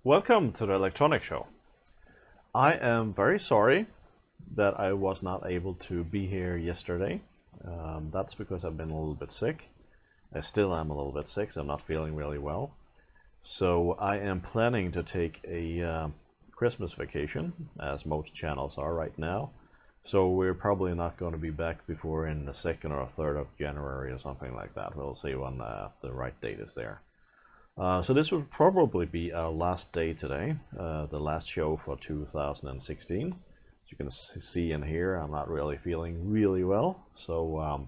Welcome to the Electronic Show. I am very sorry that I was not able to be here yesterday. That's because I've been a little bit sick. I still am a little bit sick, so I'm not feeling really well. So I am planning to take a Christmas vacation, as most channels are right now. So we're probably not going to be back before in the 2nd or 3rd of January or something like that. We'll see when the right date is there. So this will probably be our last day today, the last show for 2016. As you can see and hear, I'm not really feeling really well, so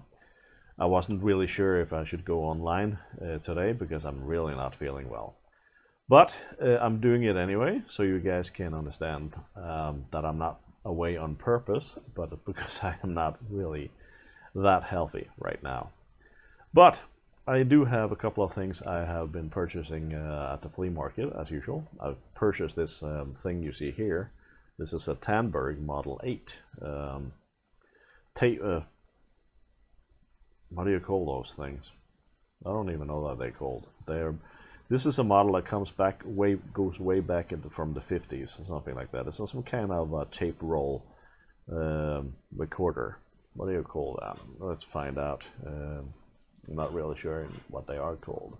I wasn't really sure if I should go online today because I'm really not feeling well. But I'm doing it anyway, so you guys can understand that I'm not away on purpose, but because I am not really that healthy right now. But I do have a couple of things I have been purchasing at the flea market, as usual. I've purchased this thing you see here. This is a Tandberg Model 8. What do you call those things? I don't even know what they're called. This is a model that goes way back from the 50s or something like that. It's some kind of a tape roll recorder. What do you call that? Let's find out. I'm not really sure what they are called.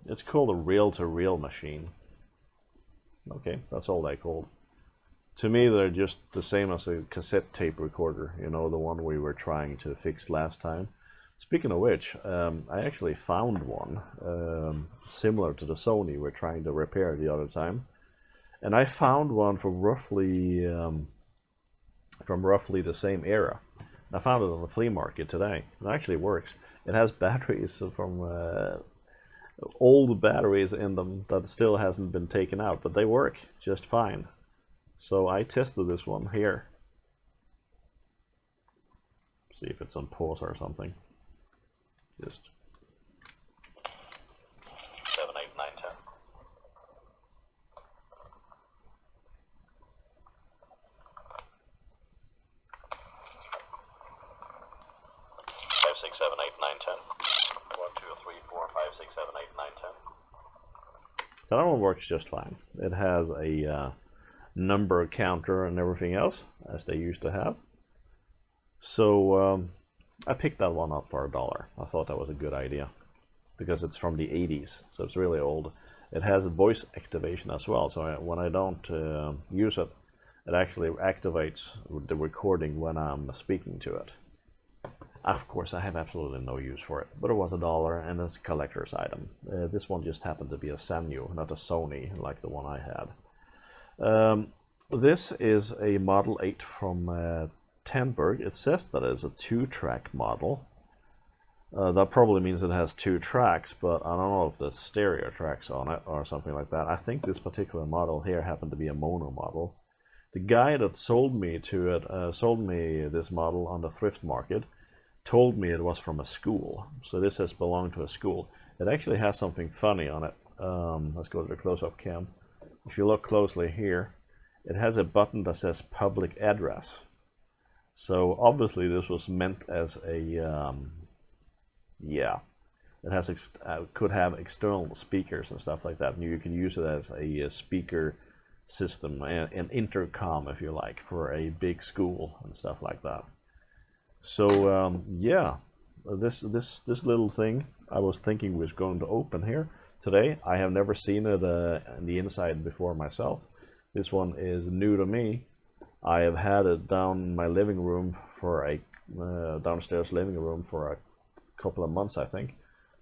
It's called a reel-to-reel machine. Okay, that's all they're called. To me, they're just the same as a cassette tape recorder, you know, the one we were trying to fix last time. Speaking of which, I actually found one similar to the Sony we're trying to repair the other time, and I found one from roughly the same era. I found it on the flea market today. It actually works. It has batteries from old batteries in them that still hasn't been taken out, but they work just fine. So I tested this one here. See if it's on pause or something. Just 7, 8, 9, 10. 5, 6, 7, 8, 9, 10. 1, 2, 3, 4, 5, 6, 7, 8, 9, 10. So that one works just fine. It has a number counter and everything else, as they used to have. So I picked that one up for $1. I thought that was a good idea because it's from the 80s, so it's really old. It has voice activation as well, so when I don't use it, it actually activates the recording when I'm speaking to it. Of course, I have absolutely no use for it, but it was $1 and it's a collector's item. This one just happened to be a Sanyo, not a Sony like the one I had. This is a Model 8 from Tandberg. It says that it's a 2-track model. That probably means it has 2 tracks, but I don't know if there's stereo tracks on it or something like that. I think this particular model here happened to be a mono model. The guy that sold me this model on the thrift market told me it was from a school. So this has belonged to a school. It actually has something funny on it. Let's go to the close-up cam. If you look closely here, it has a button that says public address. So obviously this was meant as a, it has could have external speakers and stuff like that, and you can use it as a speaker system, an intercom if you like, for a big school and stuff like that. So yeah, this little thing I was thinking was going to open here today. I have never seen it in the inside before myself. This one is new to me. I have had it down in my living room for downstairs living room for a couple of months, I think.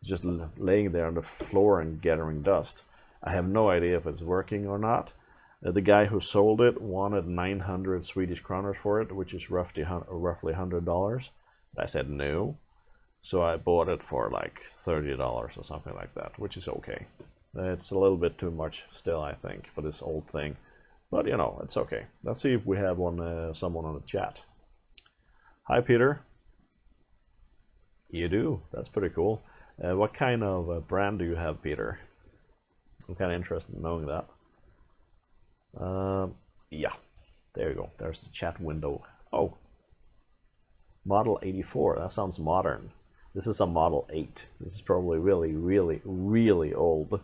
Just laying there on the floor and gathering dust. I have no idea if it's working or not. The guy who sold it wanted 900 Swedish kronor for it, which is roughly $100. I said no. So I bought it for like $30 or something like that, which is okay. It's a little bit too much still, I think, for this old thing. But, you know, it's okay. Let's see if we have someone on the chat. Hi, Peter. You do? That's pretty cool. What kind of brand do you have, Peter? I'm kind of interested in knowing that. Yeah, there you go. There's the chat window. Oh, Model 84. That sounds modern. This is a Model 8. This is probably really, really, really old,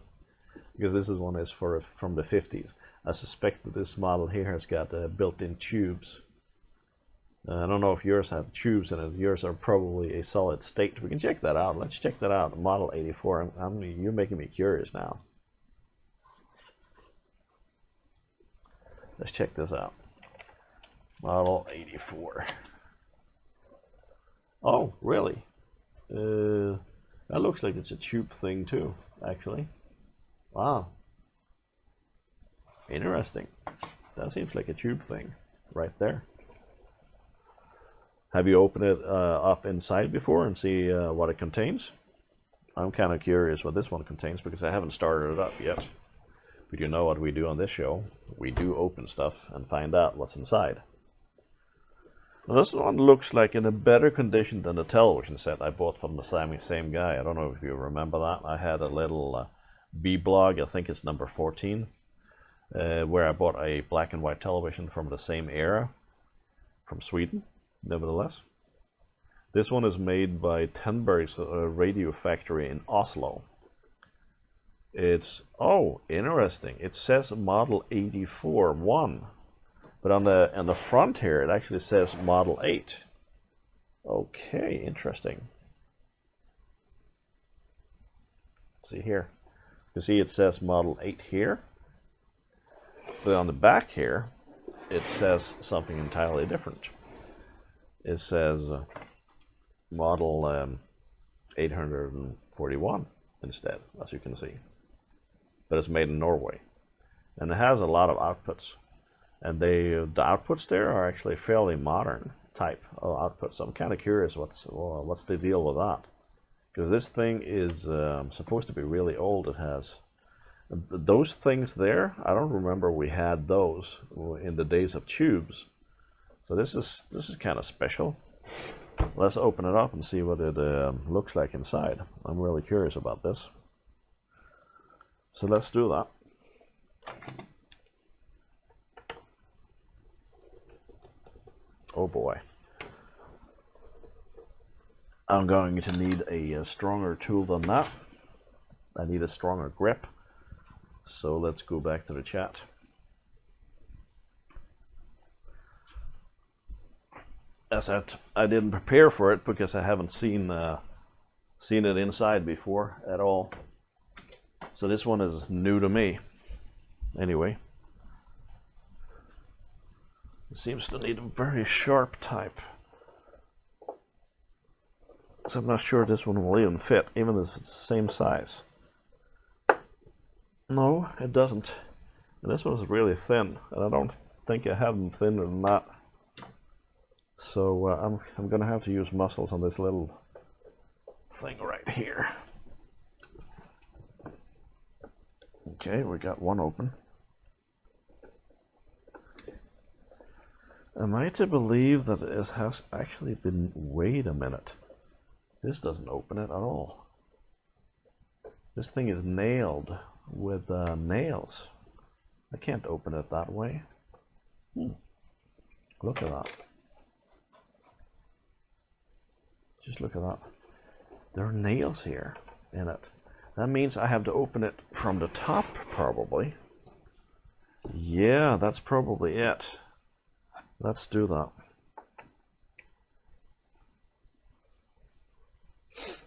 because this is one is from the 50s. I suspect that this model here has got built-in tubes. I don't know if yours have tubes in it. Yours are probably a solid state. We can check that out. Let's check that out. Model 84. You're making me curious now. Let's check this out. Model 84. Oh, really? That looks like it's a tube thing too, actually. Wow. Interesting. That seems like a tube thing right there. Have you opened it up inside before and see what it contains? I'm kind of curious what this one contains because I haven't started it up yet. But you know what we do on this show. We do open stuff and find out what's inside. Now this one looks like in a better condition than the television set I bought from the same guy. I don't know if you remember that. I had a little B-blog, I think it's number 14, where I bought a black and white television from the same era, from Sweden, nevertheless. This one is made by Tandberg's radio factory in Oslo. It's, oh, interesting. It says Model 84-1. But on the front here, it actually says Model 8. Okay, interesting. Let's see here. You see it says Model 8 here. But on the back here, it says something entirely different. It says Model 841 instead, as you can see. But it's made in Norway. And it has a lot of outputs. And the outputs there are actually fairly modern type of outputs. So I'm kind of curious what's the deal with that, because this thing is supposed to be really old. It has those things there. I don't remember we had those in the days of tubes. So this is kind of special. Let's open it up and see what it looks like inside. I'm really curious about this. So let's do that. Oh boy. I'm going to need a stronger tool than that. I need a stronger grip. So let's go back to the chat. As I didn't prepare for it because I haven't seen it inside before at all. So this one is new to me. Anyway. It seems to need a very sharp type. So I'm not sure this one will even fit, even if it's the same size. No, it doesn't. And this one is really thin, and I don't think I have them thinner than that. So I'm gonna have to use muscles on this little thing right here. Okay, we got one open. Am I to believe that it has actually been... Wait a minute. This doesn't open it at all. This thing is nailed with nails. I can't open it that way. Look at that. Just look at that. There are nails here in it. That means I have to open it from the top, probably. Yeah, that's probably it. Let's do that.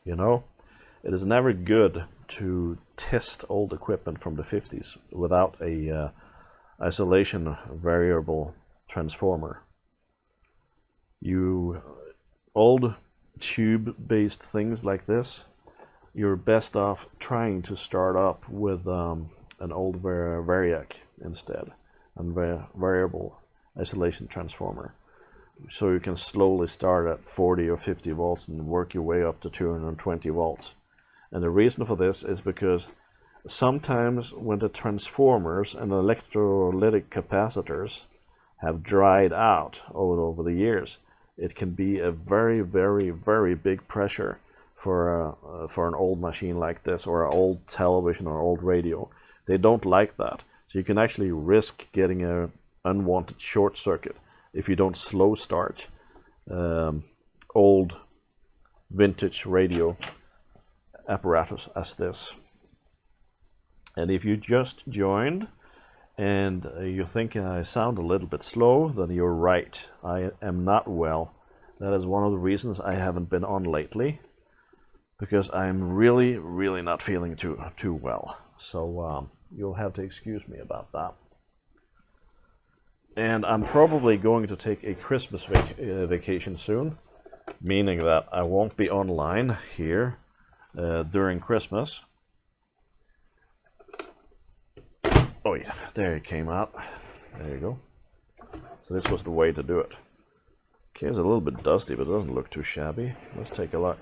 You know, it is never good to test old equipment from the 50s without a isolation variable transformer. Old tube-based things like this, you're best off trying to start up with an old variac instead, and variable isolation transformer, so you can slowly start at 40 or 50 volts and work your way up to 220 volts. And the reason for this is because sometimes when the transformers and electrolytic capacitors have dried out over the years, it can be a very, very, very big pressure for an old machine like this, or an old television or old radio. They don't like that. So you can actually risk getting an unwanted short circuit if you don't slow start old vintage radio apparatus as this. And if you just joined and you're thinking I sound a little bit slow, then you're right. I am not well. That is one of the reasons I haven't been on lately, because I'm really not feeling too well. So you'll have to excuse me about that. And I'm probably going to take a Christmas vacation soon, meaning that I won't be online here during Christmas. Oh yeah, there it came out. There you go. So this was the way to do it. Okay, it's a little bit dusty, but it doesn't look too shabby. Let's take a look.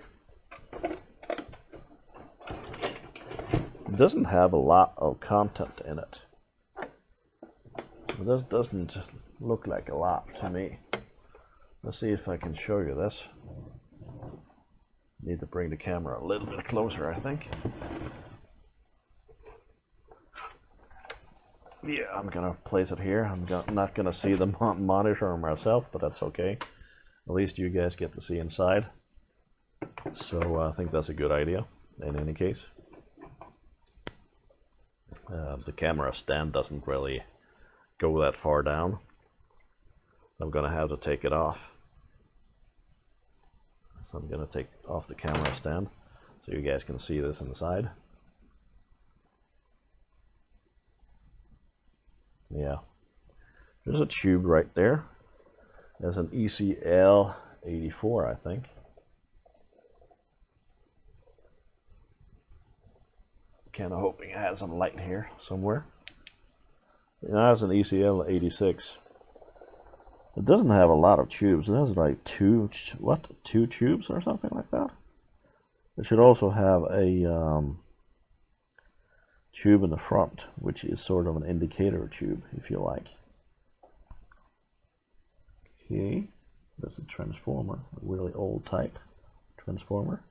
It doesn't have a lot of content in it. This doesn't look like a lot to me. Let's see if I can show you this. Need to bring the camera a little bit closer, I think. Yeah, I'm gonna place it here. I'm not gonna see the monitor myself, but that's okay. At least you guys get to see inside. So I think that's a good idea in any case. The camera stand doesn't really go that far down. I'm gonna have to take it off. So I'm gonna take off the camera stand so you guys can see this inside. Yeah, there's a tube right there. There's an ECL 84, I think. Kind of hoping I had some light here somewhere. That's an ECL 86. It doesn't have a lot of tubes. It has like two tubes or something like that. It should also have a tube in the front, which is sort of an indicator tube, if you like. Okay, that's a transformer, a really old type transformer.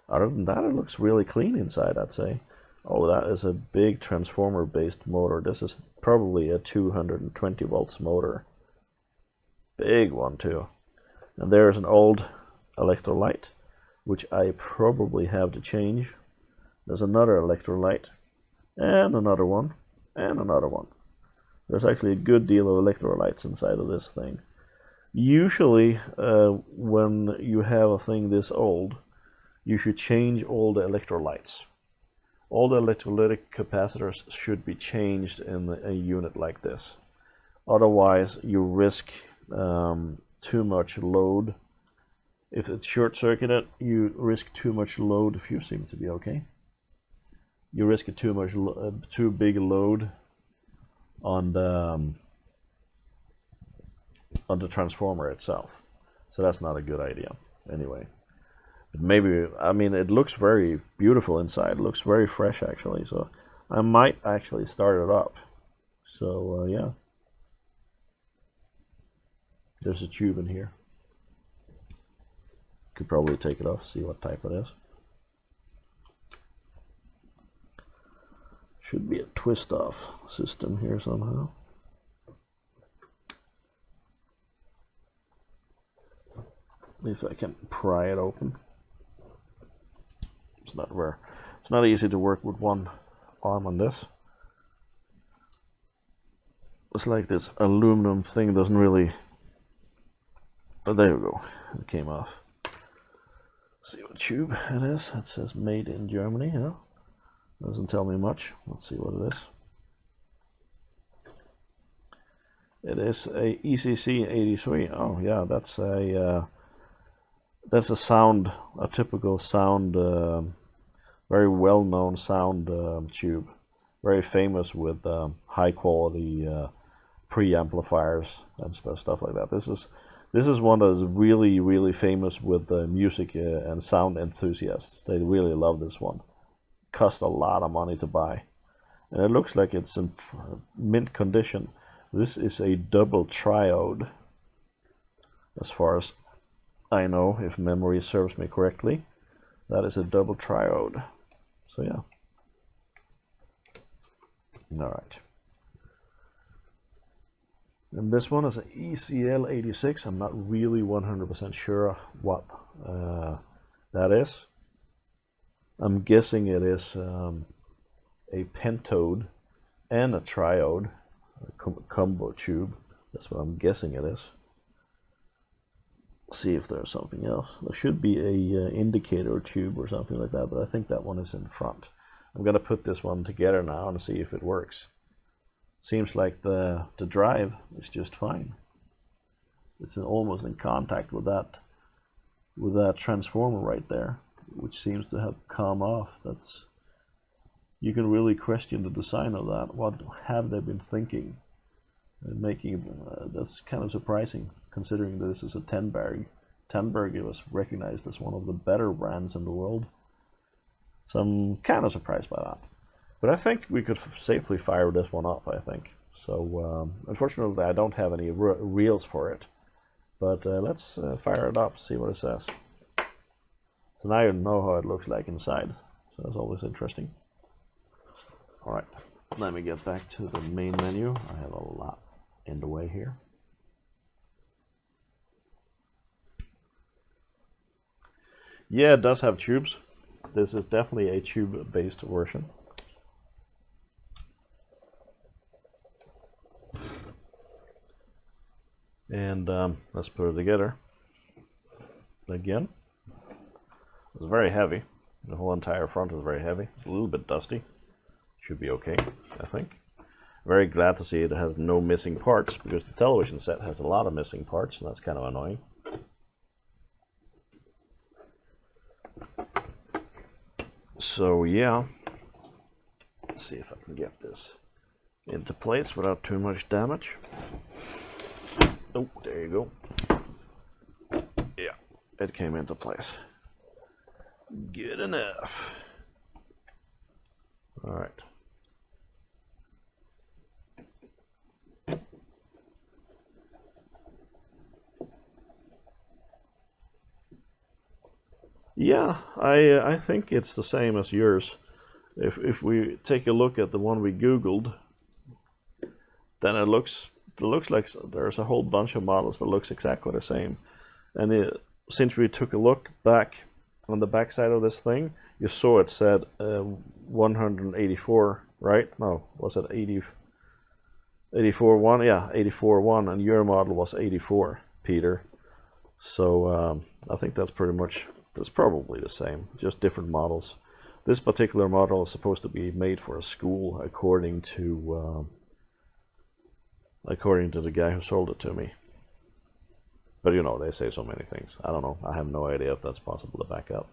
Other than that, it looks really clean inside, I'd say. Oh, that is a big transformer-based motor. This is probably a 220 volts motor. Big one too. And there's an old electrolyte, which I probably have to change. There's another electrolyte, and another one, and another one. There's actually a good deal of electrolytes inside of this thing. Usually, when you have a thing this old, you should change all the electrolytes. All the electrolytic capacitors should be changed in a unit like this. Otherwise, you risk too much load. If it's short-circuited, you risk too much load. If you seem to be okay. You risk too big a load on the transformer itself. So that's not a good idea. Anyway, but maybe, I mean, it looks very beautiful inside. It looks very fresh actually. So I might actually start it up. So yeah, there's a tube in here. Could probably take it off, see what type it is. Should be a twist off system here somehow. If I can pry it open. It's not easy to work with one arm on this. It's like this aluminum thing doesn't really. Oh, there we go. It came off. See what tube it is. It says made in Germany, yeah. Doesn't tell me much. Let's see what it is. It is a ECC 83. Oh yeah, that's a sound, a typical sound, very well-known sound tube. Very famous with high quality preamplifiers and stuff like that. This is one that is really famous with music and sound enthusiasts. They really love this one. Cost a lot of money to buy, and it looks like it's in mint condition. This is a double triode, as far as I know, if memory serves me correctly. That is a double triode. So yeah. All right. And this one is an ECL 86. I'm not really 100% sure what that is. I'm guessing it is a pentode and a triode, a combo tube. That's what I'm guessing it is. See if there's something else. There should be a indicator tube or something like that, but I think that one is in front. I'm gonna put this one together now and see if it works. Seems like the drive is just fine. It's almost in contact with that transformer right there, which seems to have come off. You can really question the design of that. What have they been thinking? Making that's kind of surprising, considering that this is a Tandberg. Tandberg was recognized as one of the better brands in the world. So I'm kind of surprised by that. But I think we could safely fire this one up, I think. So unfortunately I don't have any reels for it. But let's fire it up, see what it says. So now you know how it looks like inside. So that's always interesting. Alright, let me get back to the main menu. I have a lot in the way here. Yeah, it does have tubes. This is definitely a tube-based version. And let's put it together. Again, it's very heavy. The whole entire front is very heavy. It's a little bit dusty. Should be okay, I think. Very glad to see it has no missing parts, because the television set has a lot of missing parts, and that's kind of annoying. So yeah, let's see if I can get this into place without too much damage. Oh, there you go. Yeah, it came into place. Good enough. All right. Yeah, I think it's the same as yours. If we take a look at the one we Googled, then it looks like there's a whole bunch of models that looks exactly the same. And since we took a look back on the back side of this thing, you saw it said 184, right? No, was it 80? 84.1? Yeah, 84.1, and your model was 84, Peter. So I think that's probably the same, just different models. This particular model is supposed to be made for a school, according to the guy who sold it to me. But you know, they say so many things. I don't know. I have no idea if that's possible to back up.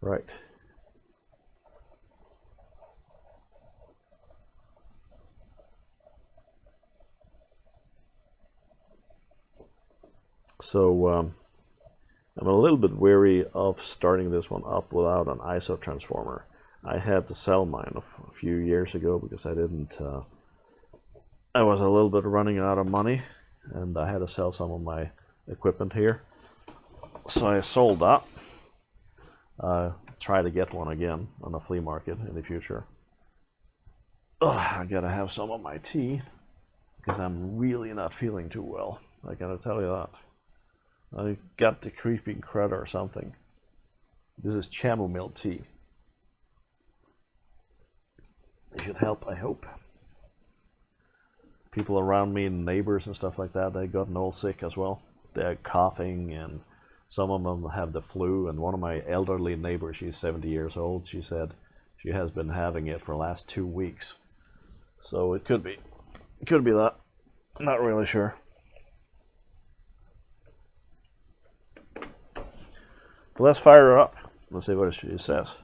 Right. So I'm a little bit wary of starting this one up without an ISO transformer. I had to sell mine a few years ago because I didn't. I was a little bit running out of money, and I had to sell some of my equipment here. So I sold that. Try to get one again on a flea market in the future. Ugh, I gotta have some of my tea because I'm really not feeling too well. I gotta tell you that. I got the creeping crud or something. This is chamomile tea. It should help, I hope. People around me, neighbors and stuff like that, they gotten all sick as well. They're coughing, and some of them have the flu. And one of my elderly neighbors, she's 70 years old, she said she has been having it for the last 2 weeks. So it could be that. Not really sure. But let's fire her up. Let's see what she says.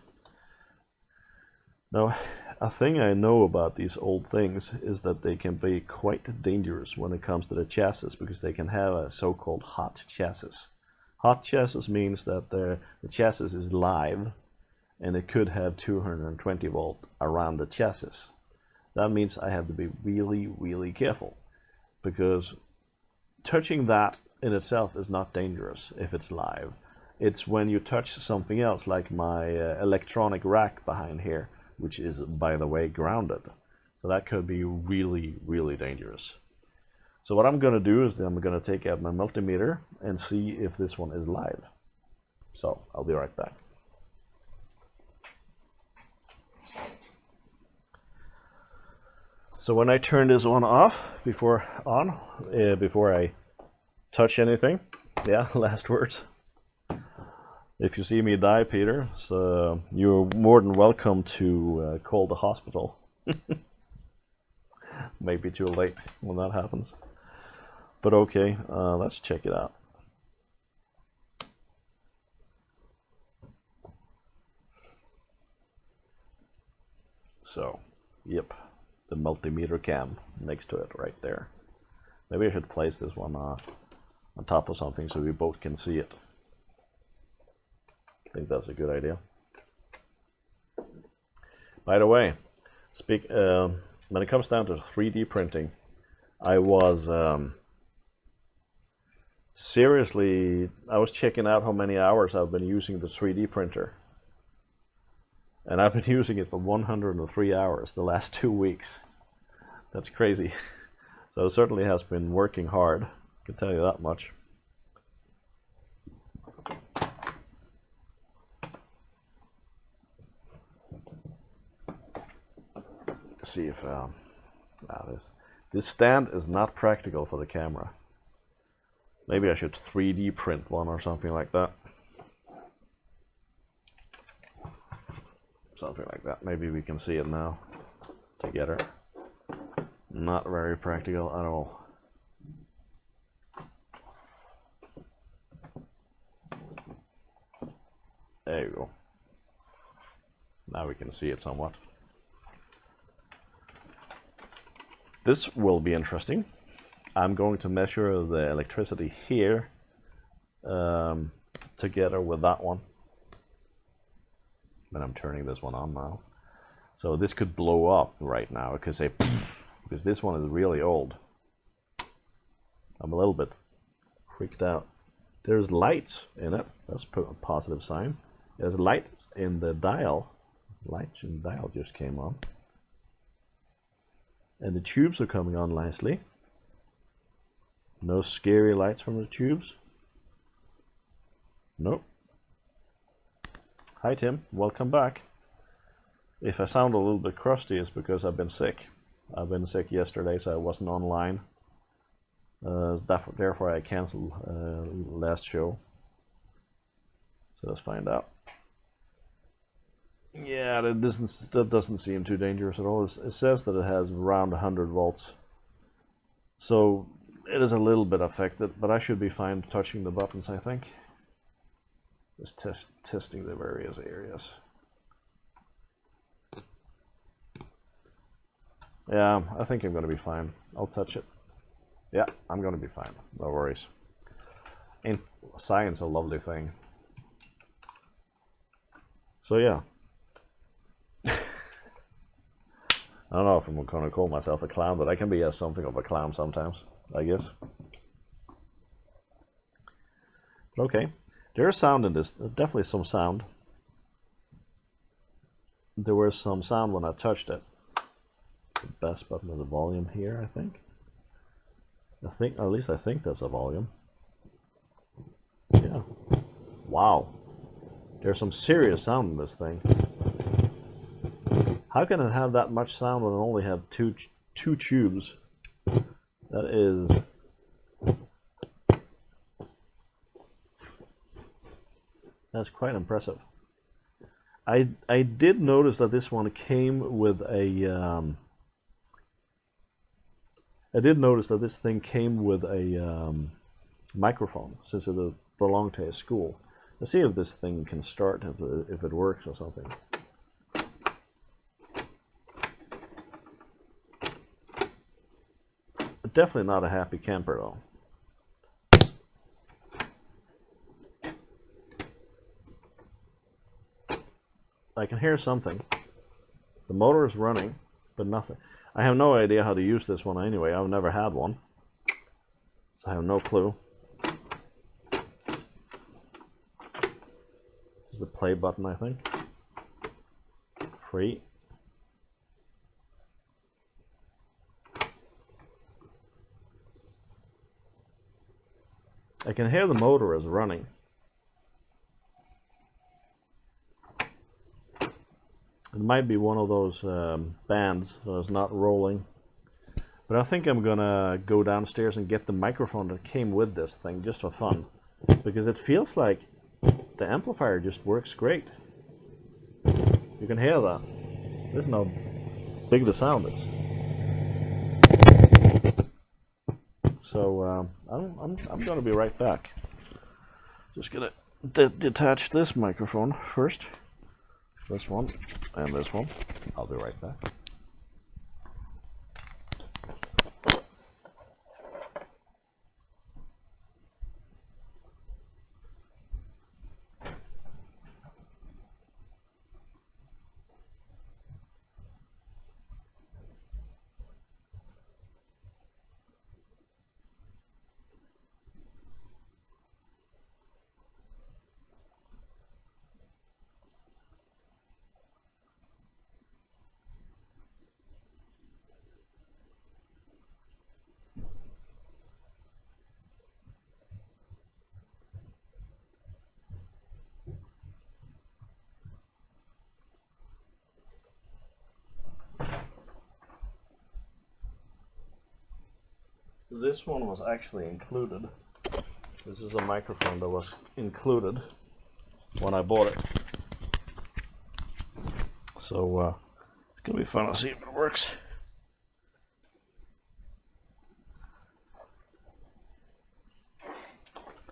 Now, a thing I know about these old things is that they can be quite dangerous when it comes to the chassis, because they can have a so-called hot chassis. Hot chassis means that the chassis is live, and it could have 220 volt around the chassis. That means I have to be really, really careful, because touching that in itself is not dangerous if it's live. It's when you touch something else, like my electronic rack behind here. which is, by the way, grounded. So that could be really, really dangerous. So what I'm going to do is I'm going to take out my multimeter and see if this one is live. So I'll be right back. So when I turn this one off before I touch anything, yeah, last words. If you see me die, Peter, so you're more than welcome to call the hospital. Maybe too late when that happens. But okay, let's check it out. So, yep, the multimeter cam next to it right there. Maybe I should place this one on top of something so we both can see it. I think that's a good idea. By the way, when it comes down to 3D printing, I was seriously, I was checking out how many hours I've been using the 3D printer. And I've been using it for 103 hours the last 2 weeks. That's crazy. So it certainly has been working hard, I can tell you that much. Let's see if this stand is not practical for the camera. Maybe I should 3D print one or something like that. Something like that. Maybe we can see it now together. Not very practical at all. There you go. Now we can see it somewhat. This will be interesting. I'm going to measure the electricity here together with that one. And I'm turning this one on now. So this could blow up right now because this one is really old. I'm a little bit freaked out. There's lights in it. That's a positive sign. There's lights in the dial. Lights in the dial just came on. And the tubes are coming on nicely. No scary lights from the tubes. Nope. Hi Tim, welcome back. If I sound a little bit crusty, it's because I've been sick. I've been sick yesterday, so I wasn't online. Therefore I canceled last show. So let's find out. Yeah, that doesn't seem too dangerous at all. It says that it has around 100 volts. So it is a little bit affected, but I should be fine touching the buttons, I think. Just testing the various areas. Yeah, I think I'm going to be fine. I'll touch it. Yeah, I'm going to be fine. No worries. Ain't science a lovely thing? So yeah. I don't know if I'm going to call myself a clown, but I can be something of a clown sometimes, I guess. Okay. There's sound in this. There's definitely some sound. There was some sound when I touched it. The best button is the volume here, I think. At least I think that's a volume. Yeah. Wow. There's some serious sound in this thing. How can it have that much sound when it only have two tubes? That's quite impressive. I did notice that this one came with a I did notice that this thing came with a microphone, since it belonged to a school. Let's see if this thing can start, if it works or something. Definitely not a happy camper though. I can hear something. The motor is running, but nothing. I have no idea how to use this one anyway. I've never had one. So I have no clue. This is the play button, I think. Free. I can hear the motor is running. It might be one of those bands that is not rolling. But I think I'm gonna go downstairs and get the microphone that came with this thing just for fun. Because it feels like the amplifier just works great. You can hear that. Listen how big the sound is. So I'm gonna be right back. Just gonna detach this microphone first. This one and this one. I'll be right back. This one was actually included. This is a microphone that was included when I bought it. So it's gonna be fun to see if it works.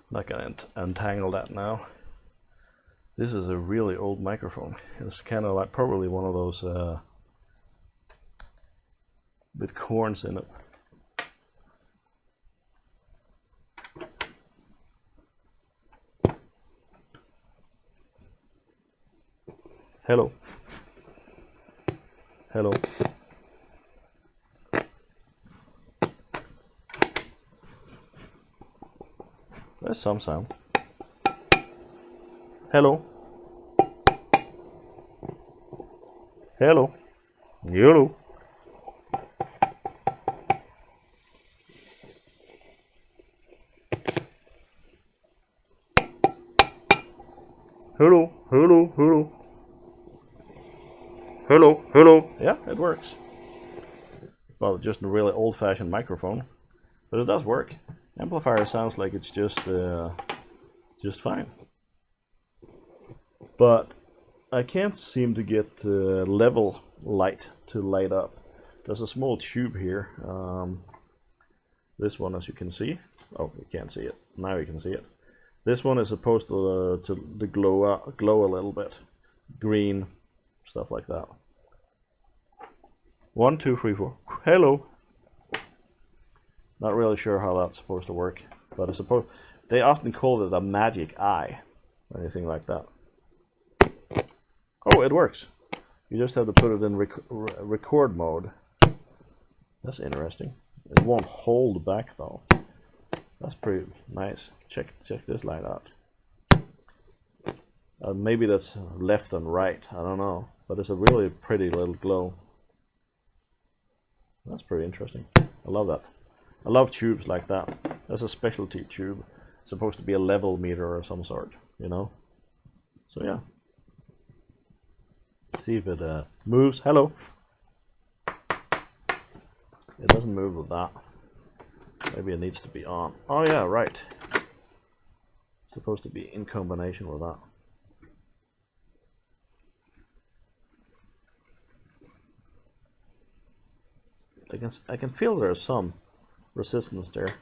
Not gonna untangle that now. This is a really old microphone. It's kind of like probably one of those with corns in it. Hello. Hello. There's some sound. Hello. Hello. Hello. Hello. Hello. Hello. Hello, hello. Yeah, it works. Well, just a really old-fashioned microphone, but it does work. Amplifier sounds like it's just fine. But I can't seem to get level light to light up. There's a small tube here. This one, as you can see. Oh, you can't see it. Now you can see it. This one is supposed to glow a little bit, green. Stuff like that. 1, 2, 3, 4. Hello. Not really sure how that's supposed to work, but I suppose they often call it a magic eye or anything like that. Oh, it works. You just have to put it in record mode. That's interesting. It won't hold back though. That's pretty nice. Check this light out. Maybe that's left and right. I don't know. But it's a really pretty little glow. That's pretty interesting. I love that. I love tubes like that. That's a specialty tube. It's supposed to be a level meter of some sort, you know? So yeah. See if it moves. Hello. It doesn't move with that. Maybe it needs to be on. Oh yeah, right. It's supposed to be in combination with that. I can feel there's some resistance there.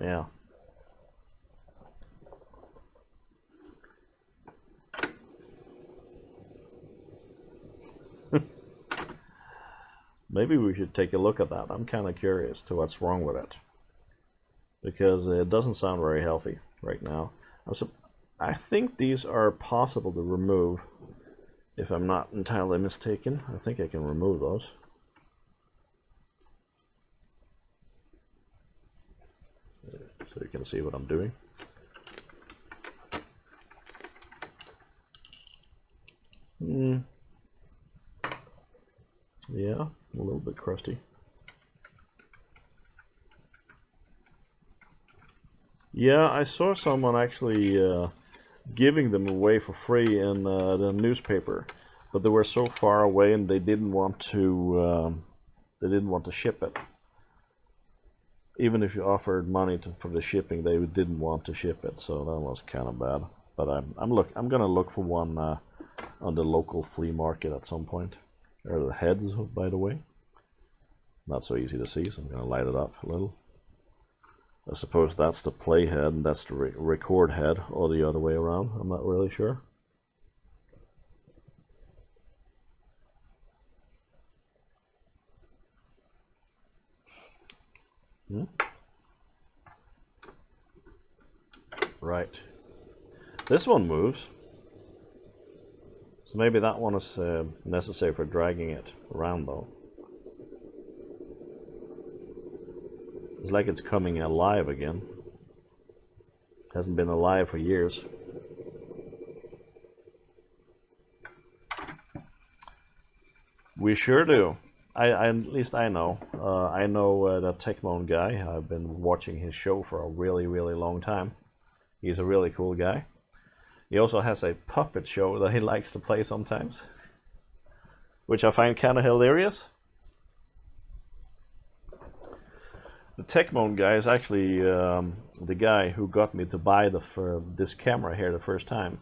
Yeah. Maybe we should take a look at that. I'm kind of curious to what's wrong with it. Because it doesn't sound very healthy right now. I think these are possible to remove, if I'm not entirely mistaken. I think I can remove those. So you can see what I'm doing. Yeah, A little bit crusty. Yeah, I saw someone actually giving them away for free in the newspaper, but they were so far away and they didn't want to ship it. Even if you offered money for the shipping, they didn't want to ship it, so that was kind of bad. But I'm gonna look for one on the local flea market at some point. There are the heads, by the way. Not so easy to see, so I'm gonna light it up a little. I suppose that's the play head and that's the record head, or the other way around. I'm not really sure. Right. This one moves. So maybe that one is necessary for dragging it around though. It's like it's coming alive again. Hasn't been alive for years. We sure do. At least I know. I know that Techmoan guy. I've been watching his show for a really, really long time. He's a really cool guy. He also has a puppet show that he likes to play sometimes, which I find kind of hilarious. The Techmoan guy is actually the guy who got me to buy this camera here the first time.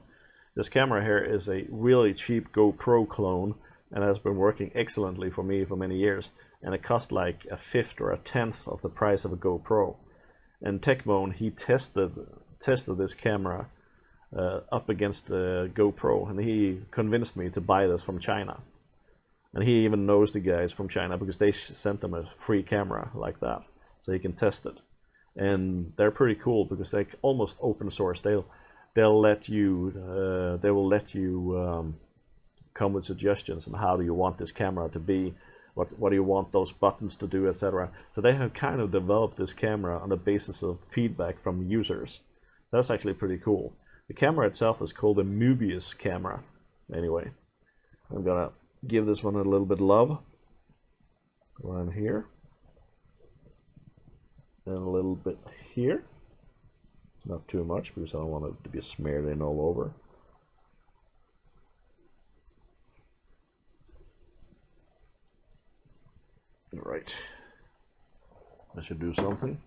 This camera here is a really cheap GoPro clone and has been working excellently for me for many years. And it cost like a fifth or a tenth of the price of a GoPro. And Techmoan, he tested this camera up against the GoPro, and he convinced me to buy this from China. And he even knows the guys from China because they sent him a free camera like that, so he can test it. And they're pretty cool because they're almost open source. They'll let you come with suggestions on how do you want this camera to be, what do you want those buttons to do, etc. So they have kind of developed this camera on the basis of feedback from users. That's actually pretty cool. The camera itself is called a Mobius camera. Anyway, I'm gonna give this one a little bit of love around here and a little bit here. Not too much because I don't want it to be smeared in all over. Right. That should do something.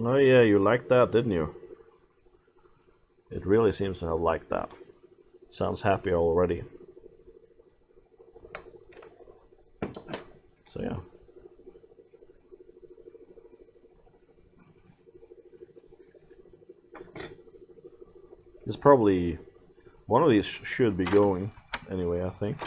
Oh yeah, you liked that, didn't you? It really seems to have liked that. Sounds happy already. So yeah. This probably, one of these should be going anyway, I think.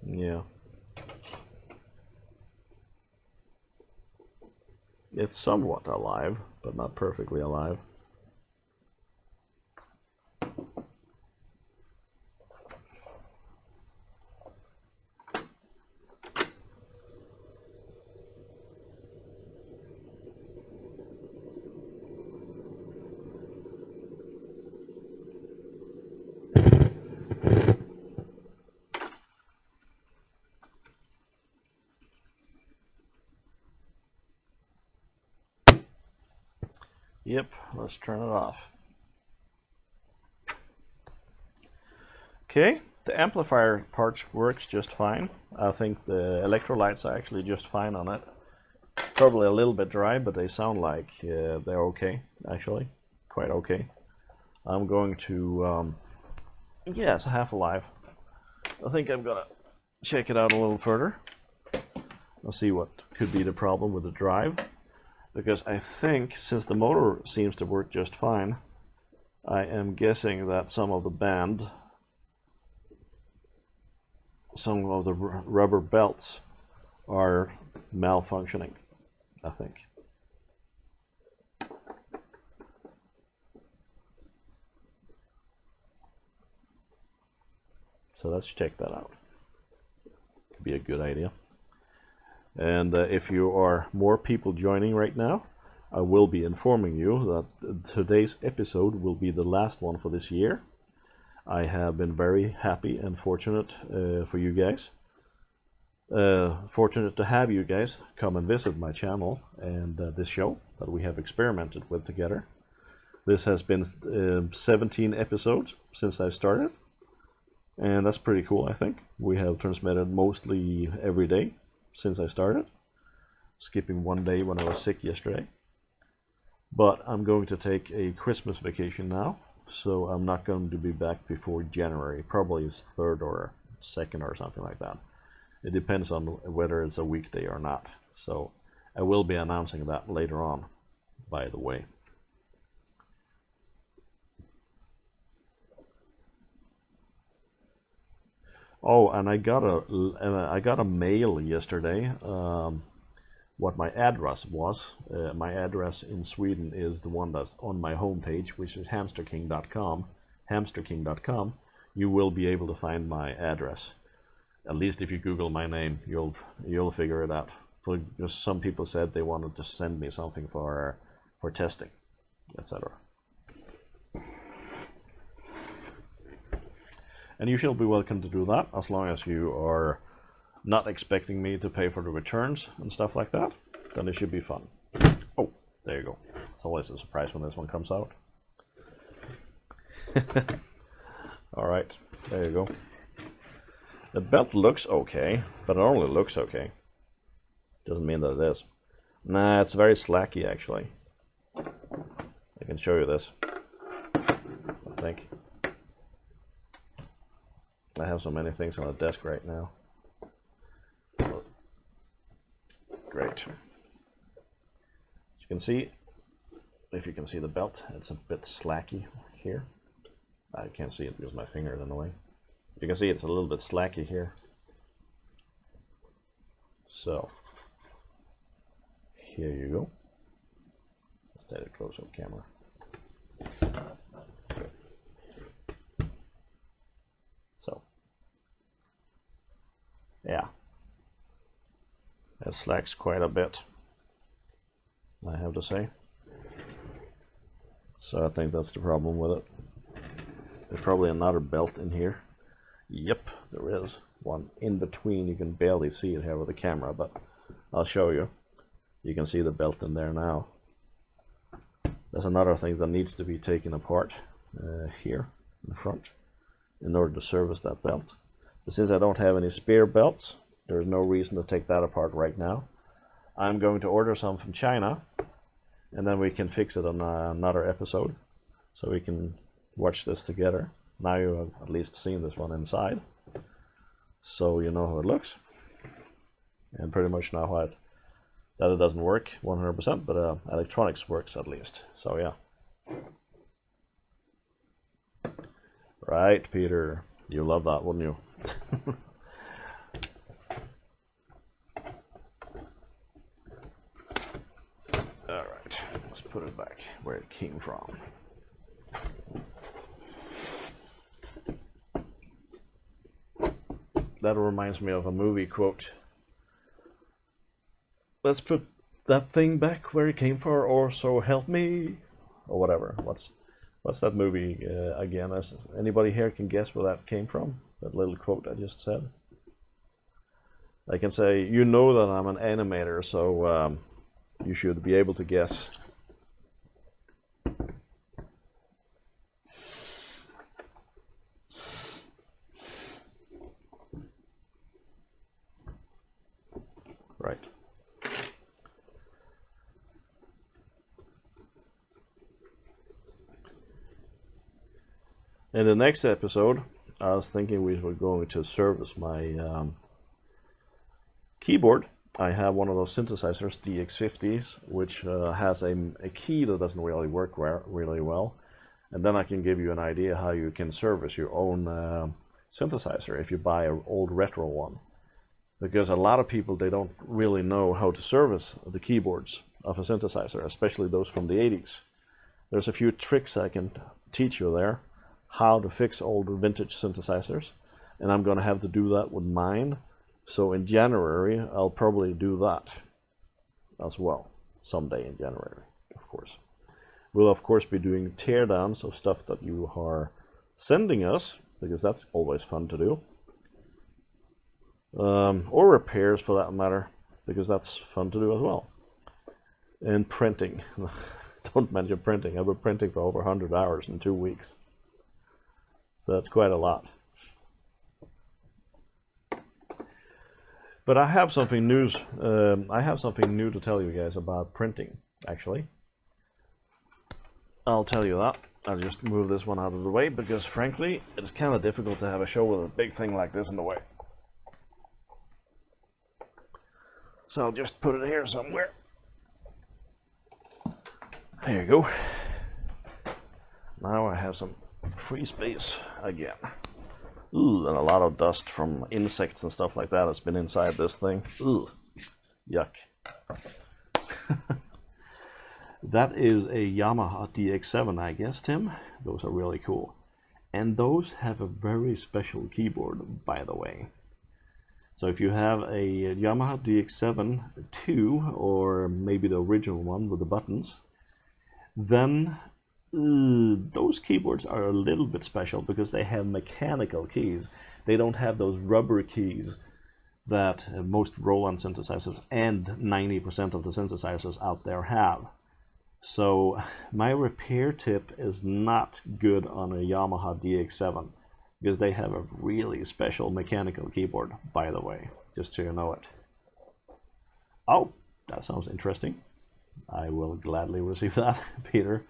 Yeah. It's somewhat alive, but not perfectly alive. Yep, let's turn it off. Okay, the amplifier part works just fine. I think the electrolytes are actually just fine on it. Probably a little bit dry, but they sound like they're okay, actually. Quite okay. I'm going to, yeah, it's half alive. I think I'm gonna check it out a little further. I'll see what could be the problem with the drive. Because I think, since the motor seems to work just fine, I am guessing that some of the band, some of the rubber belts are malfunctioning, I think. So let's check that out. Could be a good idea. And if you are more people joining right now, I will be informing you that today's episode will be the last one for this year. I have been very happy and fortunate for you guys. Fortunate to have you guys come and visit my channel and this show that we have experimented with together. This has been 17 episodes since I started, and that's pretty cool. I think we have transmitted mostly every day since I started, skipping one day when I was sick yesterday. But I'm going to take a Christmas vacation now, so I'm not going to be back before January, probably 3rd or 2nd or something like that. It depends on whether it's a weekday or not, so I will be announcing that later on, by the way. Oh, and I got a mail yesterday. What my address was. My address in Sweden is the one that's on my homepage, which is hamsterking.com. Hamsterking.com. You will be able to find my address. At least if you Google my name, you'll figure it out. Because some people said they wanted to send me something for testing, etc. And you shall be welcome to do that, as long as you are not expecting me to pay for the returns and stuff like that. Then it should be fun. Oh, there you go. It's always a surprise when this one comes out. Alright, there you go. The belt looks okay, but it only looks okay. Doesn't mean that it is. Nah, it's very slacky actually. I can show you this, I think. I have so many things on the desk right now. Great. As you can see, if you can see the belt, it's a bit slacky here. I can't see it because my finger is in the way. You can see it's a little bit slacky here. So, here you go. Let's take a close-up camera. So, yeah, it slacks quite a bit, I have to say. So I think that's the problem with it. There's probably another belt in here. Yep, there is one in between. You can barely see it here with the camera, but I'll show you. You can see the belt in there now. There's another thing that needs to be taken apart here in the front in order to service that belt. But since I don't have any spare belts, there's no reason to take that apart right now. I'm going to order some from China, and then we can fix it on another episode, so we can watch this together. Now you have at least seen this one inside, so you know how it looks, and pretty much know how that it doesn't work 100%, but electronics works at least. So yeah. Right, Peter, you love that, wouldn't you? Alright, let's put it back where it came from. That reminds me of a movie quote. Let's put that thing back where it came from, or so help me, or whatever. What's that movie again? Anybody here can guess where that came from? That little quote I just said. I can say, you know that I'm an animator, so you should be able to guess. Right. In the next episode, I was thinking we were going to service my keyboard. I have one of those synthesizers, DX50s, which has a key that doesn't really work really well. And then I can give you an idea how you can service your own synthesizer if you buy an old retro one. Because a lot of people, they don't really know how to service the keyboards of a synthesizer, especially those from the 80s. There's a few tricks I can teach you there, how to fix old vintage synthesizers. and I'm going to have to do that with mine. So in January, I'll probably do that as well, someday in January, of course. We'll of course be doing teardowns of stuff that you are sending us, because that's always fun to do. Or repairs for that matter, because that's fun to do as well. And printing. Don't mention printing. I've been printing for over 100 hours in 2 weeks. So that's quite a lot. But I have something new. I have something new to tell you guys about printing, actually. I'll tell you that. I'll just move this one out of the way, because frankly, it's kind of difficult to have a show with a big thing like this in the way. So I'll just put it here somewhere. There you go. Now I have some free space again. Ooh, and a lot of dust from insects and stuff like that has been inside this thing. Ooh, yuck. That is a Yamaha DX7, I guess, Tim. Those are really cool. And those have a very special keyboard, by the way. So if you have a Yamaha DX7 II, or maybe the original one with the buttons, then those keyboards are a little bit special because they have mechanical keys. They don't have those rubber keys that most Roland synthesizers and 90% of the synthesizers out there have. So my repair tip is not good on a Yamaha DX7 because they have a really special mechanical keyboard, by the way, just so you know it. Oh, that sounds interesting. I will gladly receive that, Peter.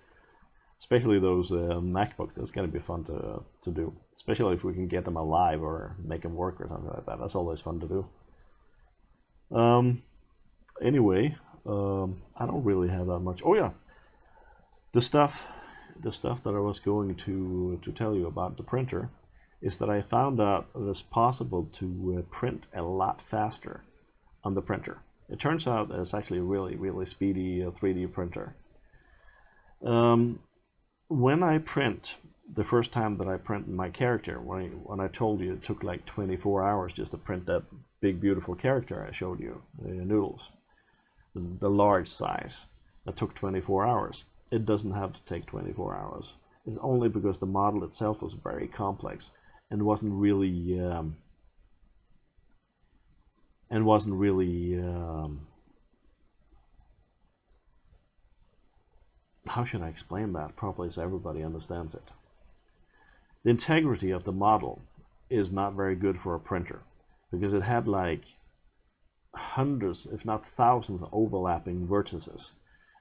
Especially those MacBooks, that's going to be fun to do. Especially if we can get them alive or make them work or something like that. That's always fun to do. Anyway, I don't really have that much. Oh yeah, the stuff that I was going to tell you about the printer is that I found out it is possible to print a lot faster on the printer. It turns out it's actually a really speedy 3D printer. When I print, the first time that I print my character, when I told you it took like 24 hours just to print that big beautiful character I showed you, Noodles, the large size, that took 24 hours. It doesn't have to take 24 hours. It's only because the model itself was very complex and wasn't really how should I explain that properly so everybody understands it? The integrity of the model is not very good for a printer because it had like hundreds, if not thousands, of overlapping vertices,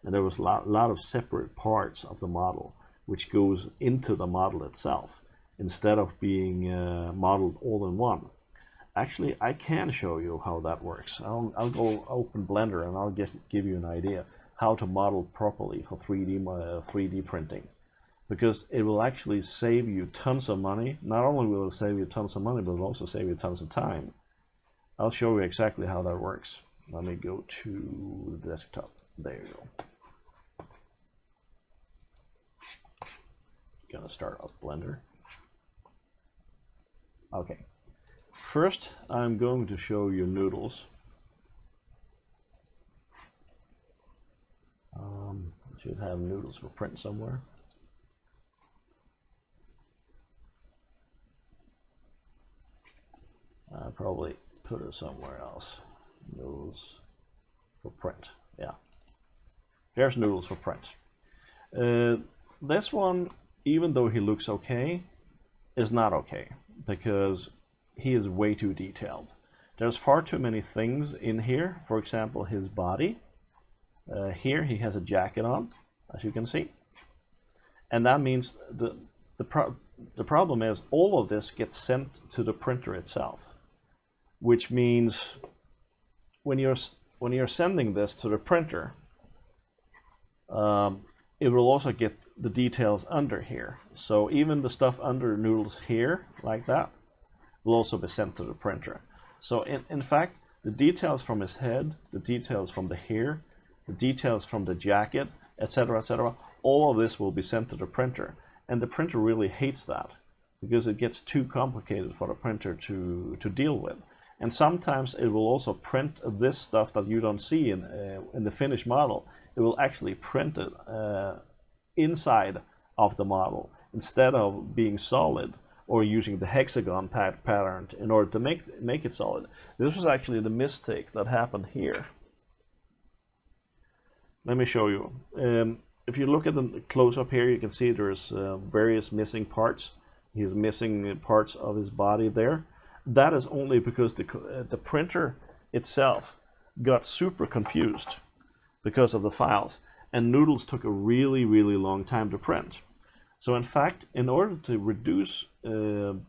and there was a lot of separate parts of the model which goes into the model itself instead of being modeled all in one. Actually, I can show you how that works. I'll go open Blender and I'll give you an idea how to model properly for 3D printing, because it will actually save you tons of money. Not only will it save you tons of money, but it will also save you tons of time. I'll show you exactly how that works. Let me go to the desktop. There you go. Gonna start up Blender. Okay. First, I'm going to show you Noodles. Should have Noodles for print somewhere. I'll probably put it somewhere else. Noodles for print. Yeah. Here's Noodles for print. This one, even though he looks okay, is not okay because he is way too detailed. There's far too many things in here. For example, his body. Here he has a jacket on, as you can see, and that means the problem is all of this gets sent to the printer itself, which means when you're sending this to the printer, it will also get the details under here. So even the stuff under Noodles here, like that, will also be sent to the printer. So in fact, the details from his head, the details from the hair, the details from the jacket, etc., etc., all of this will be sent to the printer. And the printer really hates that because it gets too complicated for the printer to deal with. And sometimes it will also print this stuff that you don't see in the finished model. It will actually print it inside of the model instead of being solid or using the hexagon pattern in order to make it solid. This was actually the mistake that happened here. Let me show you. If you look at the close-up here, you can see there's various missing parts. He's missing parts of his body there. That is only because the printer itself got super confused because of the files, and Noodles took a really, really long time to print. So in fact, in order to reduce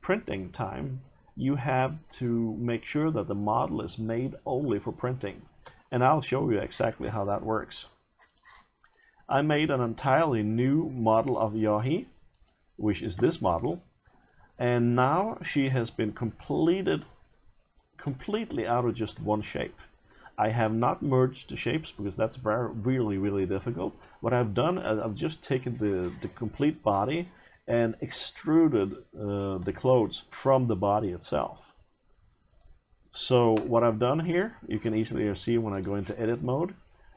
printing time, you have to make sure that the model is made only for printing. And I'll show you exactly how that works. I made an entirely new model of Yahi, which is this model. And now she has been completely out of just one shape. I have not merged the shapes because that's really, really difficult. What I've done is I've just taken the complete body and extruded the clothes from the body itself. So what I've done here, you can easily see when I go into edit mode,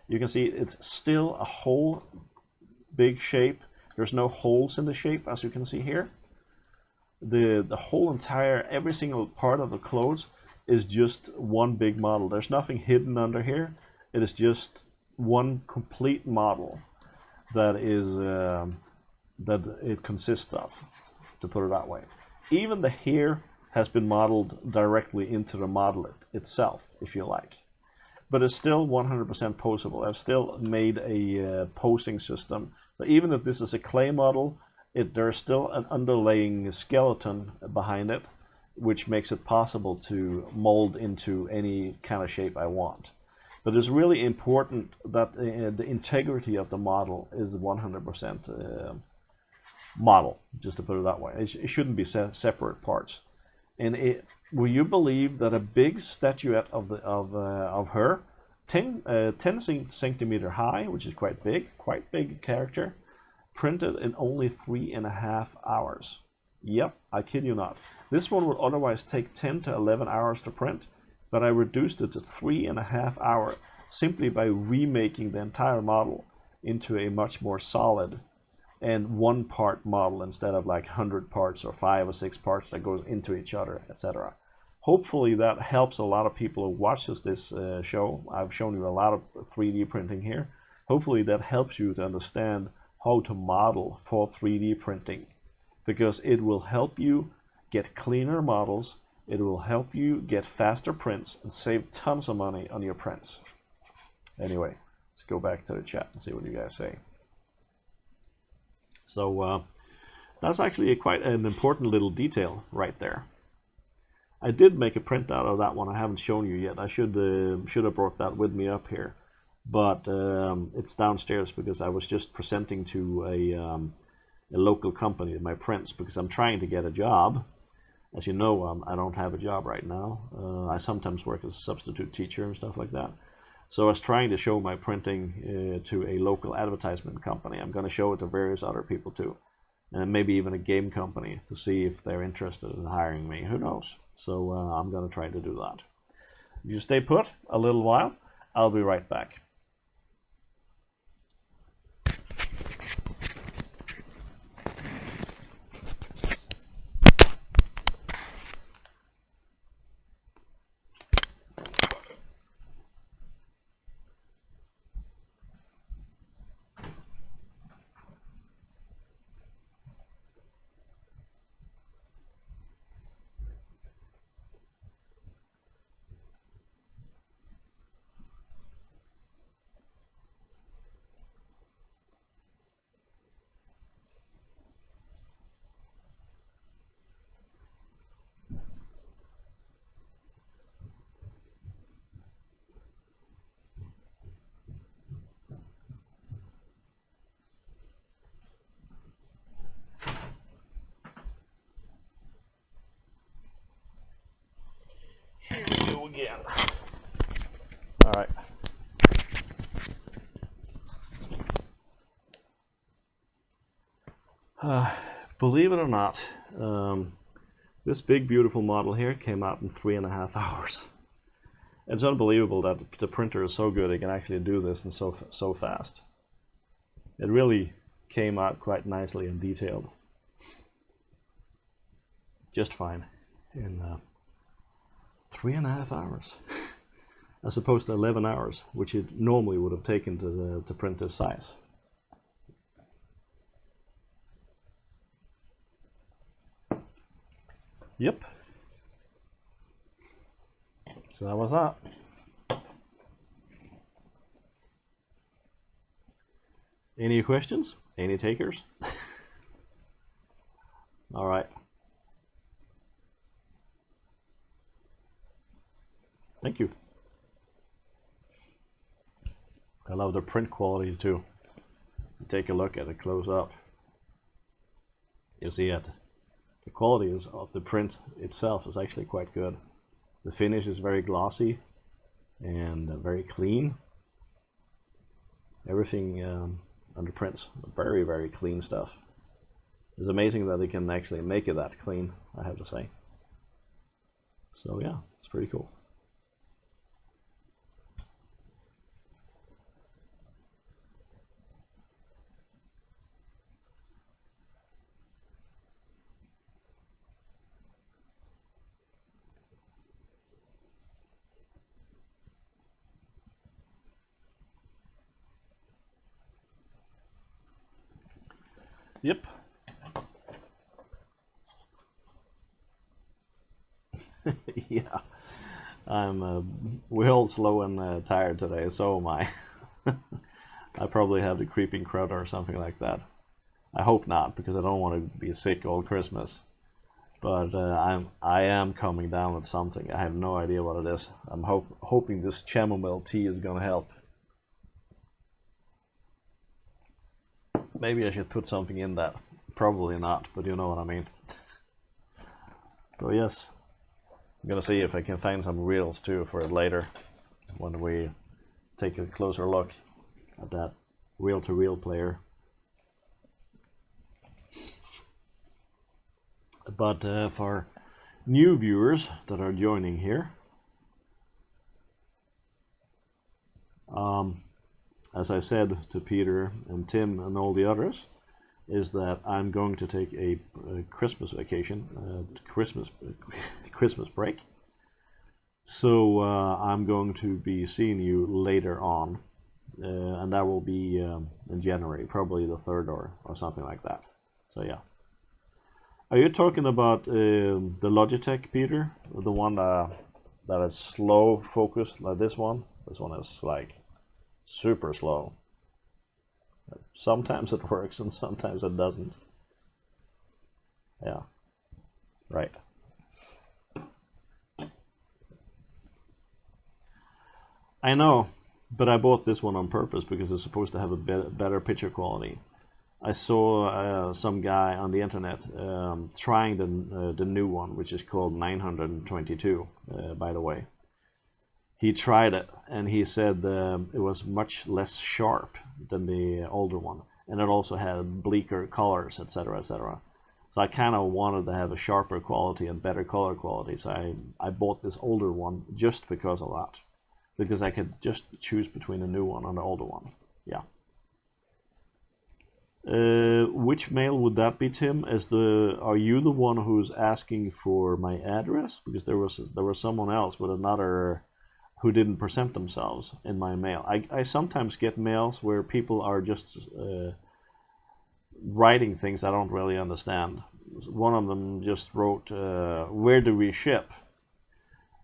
you can see it's still a whole big shape. There's no holes in the shape, as you can see here. The whole entire, every single part of the clothes is just one big model. There's nothing hidden under here. It is just one complete model that is that it consists of, to put it that way. Even the hair has been modeled directly into the model itself, if you like. But it's still 100% posable. I've still made a posing system. So even if this is a clay model, there's still an underlying skeleton behind it, which makes it possible to mold into any kind of shape I want. But it's really important that the integrity of the model is 100% model, just to put it that way. It shouldn't be separate parts. And will you believe that a big statuette of her, 10 centimeter high, which is quite big character, printed in only 3.5 hours. Yep, I kid you not. This one would otherwise take 10 to 11 hours to print, but I reduced it to 3.5 hours simply by remaking the entire model into a much more solid and one-part model instead of like 100 parts or 5 or 6 parts that goes into each other, etc. Hopefully that helps a lot of people who watches this show. I've shown you a lot of 3D printing here. Hopefully that helps you to understand how to model for 3D printing, because it will help you get cleaner models, it will help you get faster prints and save tons of money on your prints. Anyway, let's go back to the chat and see what you guys say. So that's actually quite an important little detail right there. I did make a printout of that one. I haven't shown you yet. I should have brought that with me up here. But it's downstairs because I was just presenting to a local company my prints, because I'm trying to get a job. As you know, I don't have a job right now. I sometimes work as a substitute teacher and stuff like that. So I was trying to show my printing to a local advertisement company. I'm going to show it to various other people too, and maybe even a game company, to see if they're interested in hiring me. Who knows? So I'm going to try to do that. If you stay put a little while, I'll be right back. Here we go again. All right. Believe it or not, This big beautiful model here came out in 3.5 hours. It's unbelievable that the printer is so good it can actually do this and so fast. It really came out quite nicely and detailed. Just fine in 3.5 hours, as opposed to 11 hours, which it normally would have taken to print this size. Yep. So that was that. Any questions? Any takers? All right. Thank you. I love the print quality too. Take a look at it close up. You see it. The quality of the print itself is actually quite good. The finish is very glossy and very clean. Everything on the prints, very, very clean stuff. It's amazing that they can actually make it that clean, I have to say. So yeah, it's pretty cool. Yep. Yeah, I'm real slow and tired today, so am I. I probably have the creeping crud or something like that. I hope not, because I don't want to be sick all Christmas. But I am coming down with something. I have no idea what it is. I'm hoping this chamomile tea is gonna help. Maybe I should put something in that. Probably not, but you know what I mean. So yes, I'm gonna see if I can find some reels too for it later, when we take a closer look at that reel-to-reel player. But for new viewers that are joining here, as I said to Peter and Tim and all the others, is that I'm going to take a Christmas vacation, Christmas break. So I'm going to be seeing you later on, and that will be in January, probably the 3rd or something like that. So yeah. Are you talking about the Logitech, Peter? The one that is slow focused, like this one? This one is like super slow. Sometimes it works and sometimes it doesn't. Yeah, right. I know, but I bought this one on purpose because it's supposed to have a better picture quality. I saw some guy on the internet trying the new one, which is called 922, by the way. He tried it and he said it was much less sharp than the older one, and it also had bleaker colors, etc., etc. So I kind of wanted to have a sharper quality and better color quality, so I bought this older one just because of that, because I could just choose between the new one and the older one. Yeah. Which mail would that be, Tim? Are you the one who's asking for my address? Because there was someone else with another who didn't present themselves in my mail. I sometimes get mails where people are just writing things I don't really understand. One of them just wrote, "Where do we ship?"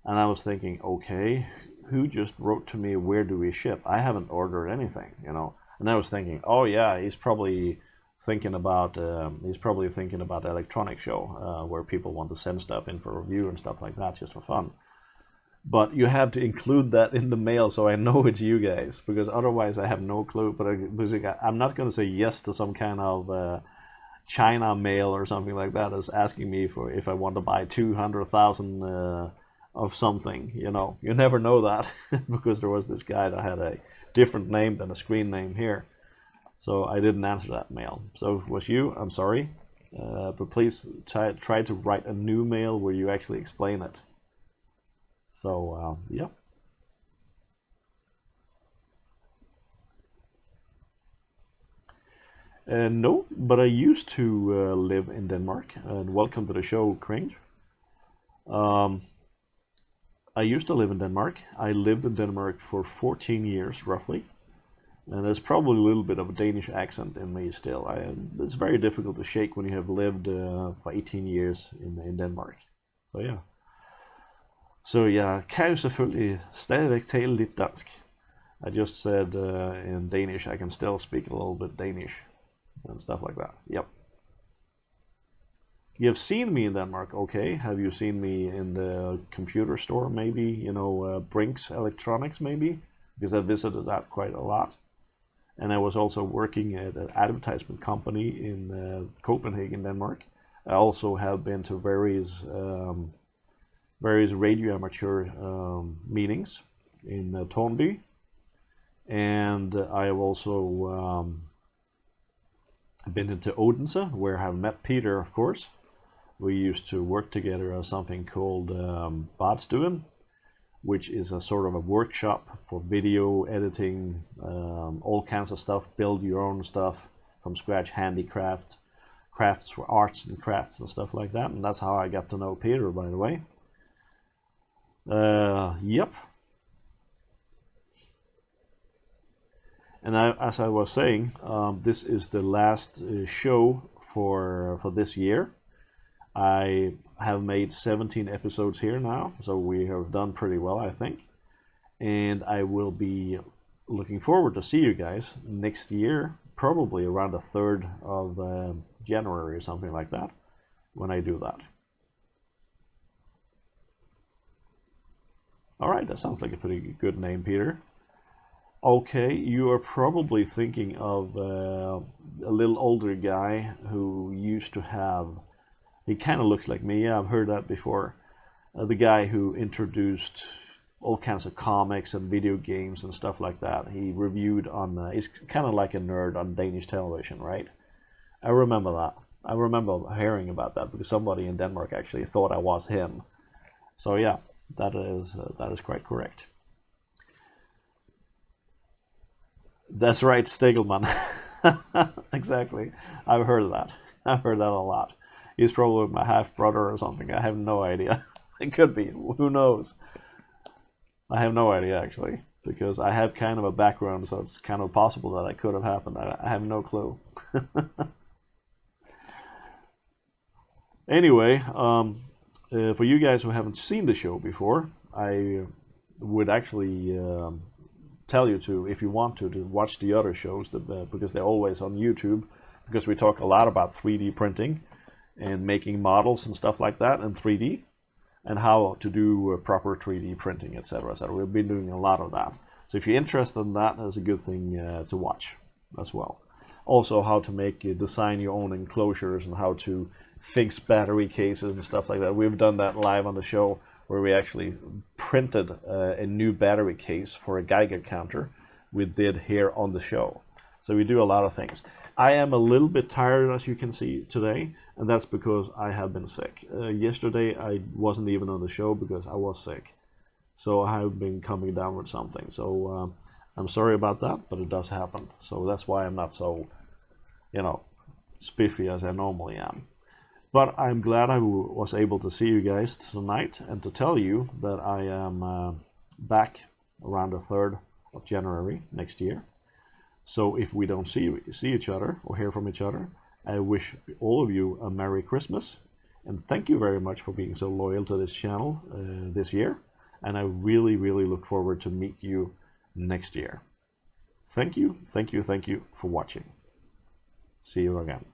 And I was thinking, okay, who just wrote to me, "Where do we ship?" I haven't ordered anything, you know. And I was thinking, oh yeah, he's probably thinking about the electronic show where people want to send stuff in for review and stuff like that, just for fun. But you have to include that in the mail so I know it's you guys, because otherwise I have no clue. But I'm not going to say yes to some kind of China mail or something like that as asking me for if I want to buy 200,000 of something. You know, you never know that because there was this guy that had a different name than a screen name here, so I didn't answer that mail. So if it was you, I'm sorry, But please try to write a new mail where you actually explain it. So, yeah. No, but I used to live in Denmark. And welcome to the show, Cringe. Um, I used to live in Denmark. I lived in Denmark for 14 years, roughly. And there's probably a little bit of a Danish accent in me still. It's very difficult to shake when you have lived for 18 years in Denmark. So yeah. Så jeg kan jo selvfølgelig stadigvæk tale lidt dansk. I just said in Danish I can still speak a little bit Danish and stuff like that. Yep. You've seen me in Denmark, okay. Have you seen me in the computer store maybe? You know, Brinks Electronics maybe? Because I visited that quite a lot. And I was also working at an advertisement company in Copenhagen, Denmark. I also have been to various radio amateur meetings in Tandberg, and I have also been into Odense, where I have met Peter, of course. We used to work together on something called Badstuen, which is a sort of a workshop for video editing, all kinds of stuff, build your own stuff from scratch, handicraft, crafts for arts and crafts and stuff like that. And that's how I got to know Peter, by the way. Yep. And as I was saying, this is the last show for this year. I have made 17 episodes here now, so we have done pretty well, I think. And I will be looking forward to see you guys next year, probably around the 3rd of January or something like that, when I do that. All right, that sounds like a pretty good name, Peter. Okay, you are probably thinking of a little older guy who used to have, he kind of looks like me, yeah, I've heard that before. The guy who introduced all kinds of comics and video games and stuff like that. He reviewed on, he's kind of like a nerd on Danish television, right? I remember that. I remember hearing about that because somebody in Denmark actually thought I was him. So yeah, that is quite correct. That's right, Stegelman. Exactly. I've heard of that. I've heard that a lot. He's probably my half-brother or something. I have no idea. It could be. Who knows? I have no idea, actually, because I have kind of a background, so it's kind of possible that it could have happened. I have no clue. Anyway, for you guys who haven't seen the show before, I would actually tell you to, if you want to watch the other shows because they're always on YouTube, because we talk a lot about 3D printing and making models and stuff like that in 3D and how to do proper 3D printing, etc. etc. We've been doing a lot of that. So if you're interested in that, that's a good thing to watch as well. Also how to design your own enclosures and how to fix battery cases and stuff like that. We've done that live on the show where we actually printed a new battery case for a Geiger counter we did here on the show. So we do a lot of things. I am a little bit tired, as you can see today, and that's because I have been sick. Yesterday I wasn't even on the show because I was sick. So I have been coming down with something. So I'm sorry about that, but it does happen. So that's why I'm not so, spiffy as I normally am. But I'm glad I was able to see you guys tonight and to tell you that I am back around the 3rd of January next year. So if we don't see each other or hear from each other, I wish all of you a Merry Christmas. And thank you very much for being so loyal to this channel this year. And I really, really look forward to meet you next year. Thank you, thank you, thank you for watching. See you again.